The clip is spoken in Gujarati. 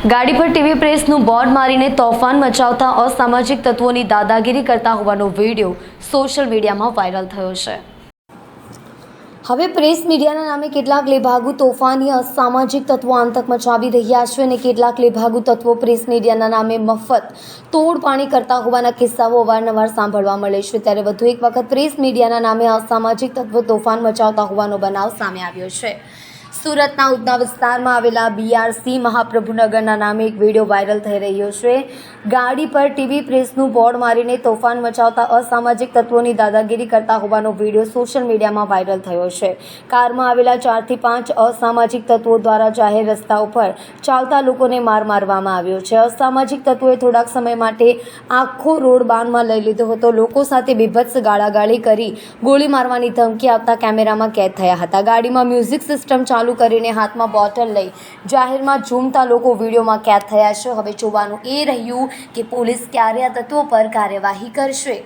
ગાડી પર ટીવી પ્રેસનું બોર્ડ મારીને તોફાન મચાવતા અસામાજિક તત્વોની દાદાગીરી કરતા હોવાનો વિડીયો સોશિયલ મીડિયામાં વાયરલ થયો છે। હવે પ્રેસ મીડિયાના નામે કેટલાક લેભાગુ તોફાની અસામાજિક તત્વો આતંક મચાવી રહ્યા છે અને કેટલાક લેભાગુ તત્વો પ્રેસ મીડિયાના નામે મફત તોડપાણી કરતા હોવાના કિસ્સાઓ અવારનવાર સાંભળવા મળે છે। ત્યારે વધુ એક વખત પ્રેસ મીડિયાના નામે અસામાજિક તત્વો તોફાન મચાવતા હોવાનો બનાવ સામે આવ્યો છે। સુરતના ઉધના વિસ્તારમાં આવેલા BRC મહાપ્રભુનગરના નામે એક વિડીયો વાયરલ થઈ રહ્યો છે। ગાડી પર ટીવી પ્રેસનું બોર્ડ મારીને તોફાન મચાવતા અસામાજિક તત્વોની દાદાગીરી કરતા હોવાનો વિડીયો સોશિયલ મીડિયામાં વાયરલ થયો છે। કારમાં આવેલા 4 થી 5 અસામાજિક તત્વો દ્વારા જાહેર રસ્તા ઉપર ચાલતા લોકોને માર મારવામાં આવ્યો છે। અસામાજિક તત્વોએ થોડાક સમય માટે આખો રોડ બાનમાં લઈ લીધો હતો। લોકો સાથે બીભત્સ ગાળાગાળી કરી ગોળી મારવાની ધમકી આપતા કેમેરામાં કેદ થયા હતા। ગાડીમાં મ્યુઝિક સિસ્ટમ ચાલુ કરીને હાથમાં બોટલ લઈ જાહેરમાં ઝૂમતા લોકો વિડીયોમાં કેદ થયા છે। હવે જોવાનું એ રહ્યું કે પોલીસ ક્યારે આ તત્વો પર કાર્યવાહી કરશે।